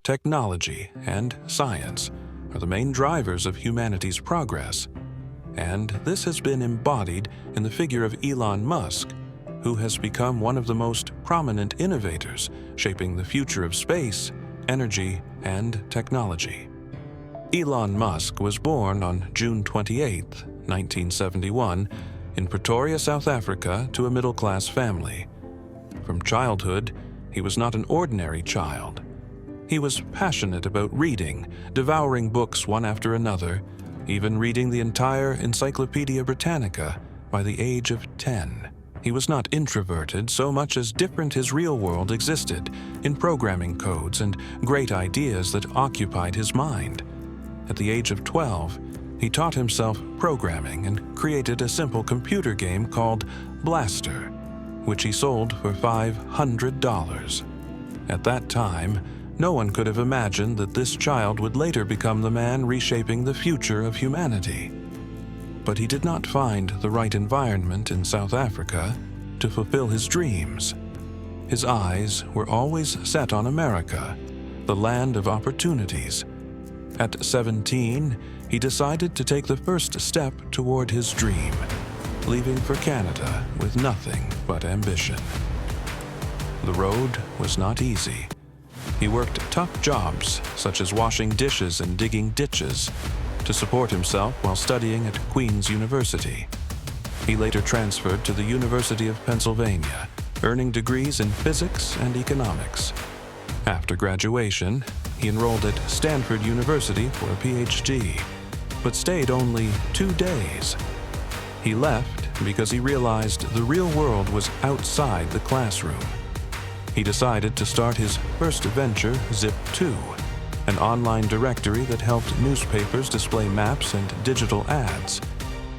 technology, and science are the main drivers of humanity's progress, and this has been embodied in the figure of Elon Musk, who has become one of the most prominent innovators shaping the future of space, energy, and technology. Elon Musk was born on June 28, 1971, in Pretoria, South Africa, to a middle-class family. From childhood, he was not an ordinary child. He was passionate about reading, devouring books one after another, even reading the entire Encyclopedia Britannica by the age of 10. He was not introverted so much as different his real world existed in programming codes and great ideas that occupied his mind. At the age of 12, he taught himself programming and created a simple computer game called Blaster, which he sold for $500. At that time, no one could have imagined that this child would later become the man reshaping the future of humanity. But he did not find the right environment in South Africa to fulfill his dreams. His eyes were always set on America, the land of opportunities. At 17, he decided to take the first step toward his dream, leaving for Canada with nothing but ambition. The road was not easy. He worked tough jobs, such as washing dishes and digging ditches, to support himself while studying at Queen's University. He later transferred to the University of Pennsylvania, earning degrees in physics and economics. After graduation, he enrolled at Stanford University for a PhD, but stayed only 2 days. He left because he realized the real world was outside the classroom. He decided to start his first venture, Zip2, an online directory that helped newspapers display maps and digital ads.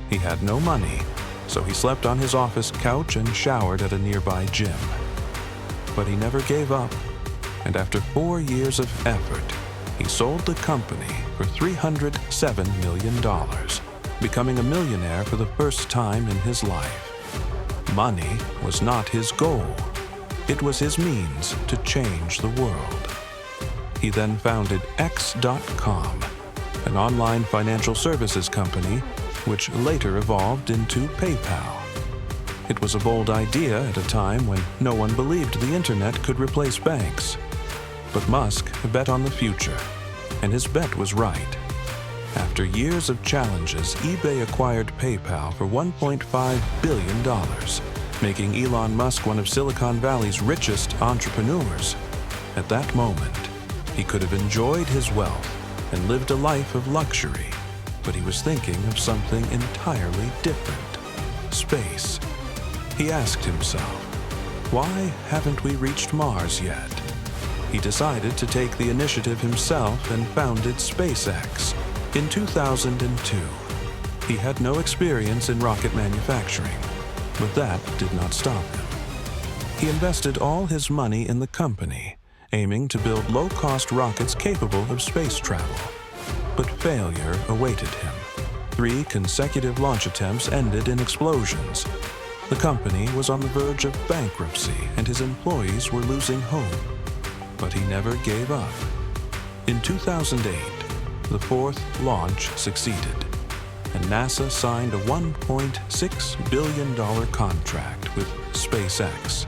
He had no money, so he slept on his office couch and showered at a nearby gym. But he never gave up, and after 4 years of effort, he sold the company for $307 million, becoming a millionaire for the first time in his life. Money was not his goal. It was his means to change the world. He then founded X.com, an online financial services company, which later evolved into PayPal. It was a bold idea at a time when no one believed the internet could replace banks. But Musk bet on the future, and his bet was right. After years of challenges, eBay acquired PayPal for $1.5 billion, making Elon Musk one of Silicon Valley's richest entrepreneurs. At that moment, he could have enjoyed his wealth and lived a life of luxury, but he was thinking of something entirely different: space. He asked himself, why haven't we reached Mars yet? He decided to take the initiative himself and founded SpaceX in 2002. He had no experience in rocket manufacturing, but that did not stop him. He invested all his money in the company, aiming to build low-cost rockets capable of space travel. But failure awaited him. 3 consecutive launch attempts ended in explosions. The company was on the verge of bankruptcy, and his employees were losing hope. But he never gave up. In 2008, the 4th launch succeeded, and NASA signed a $1.6 billion contract with SpaceX.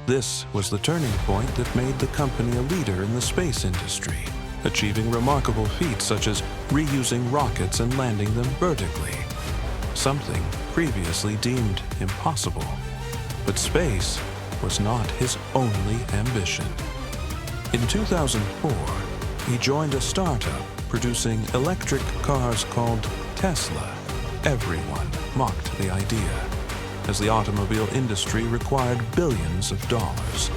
This was the turning point that made the company a leader in the space industry, achieving remarkable feats such as reusing rockets and landing them vertically, something previously deemed impossible. But space was not his only ambition. In 2004, he joined a startup producing electric cars called Tesla. Everyone mocked the idea, as the automobile industry required billions of dollars,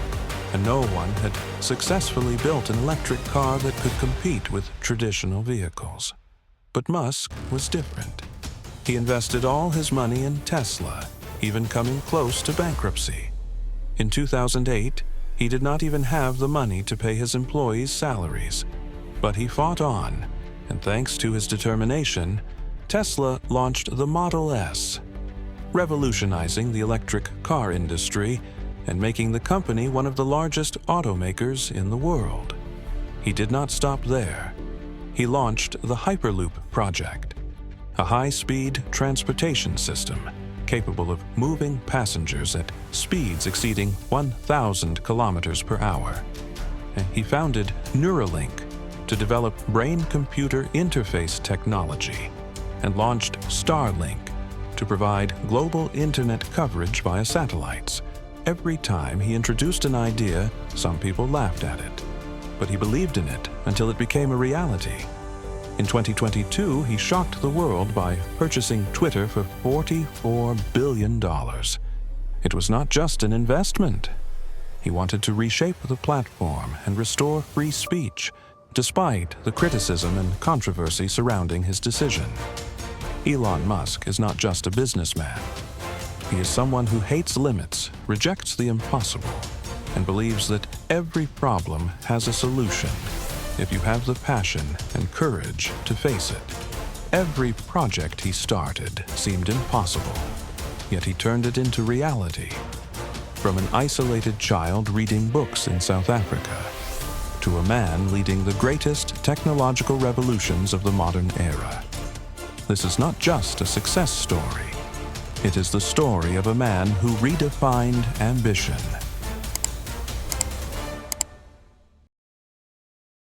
and no one had successfully built an electric car that could compete with traditional vehicles. But Musk was different. He invested all his money in Tesla, even coming close to bankruptcy. In 2008, he did not even have the money to pay his employees' salaries. But he fought on, and thanks to his determination, Tesla launched the Model S, revolutionizing the electric car industry and making the company one of the largest automakers in the world. He did not stop there. He launched the Hyperloop project, a high-speed transportation system capable of moving passengers at speeds exceeding 1,000 kilometers per hour. He founded Neuralink to develop brain-computer interface technology and launched Starlink to provide global internet coverage via satellites. Every time he introduced an idea, some people laughed at it, but he believed in it until it became a reality. In 2022, he shocked the world by purchasing Twitter for $44 billion. It was not just an investment. He wanted to reshape the platform and restore free speech, despite the criticism and controversy surrounding his decision. Elon Musk is not just a businessman. He is someone who hates limits, rejects the impossible, and believes that every problem has a solution if you have the passion and courage to face it. Every project he started seemed impossible, yet he turned it into reality. From an isolated child reading books in South Africa, to a man leading the greatest technological revolutions of the modern era. This is not just a success story. It is the story of a man who redefined ambition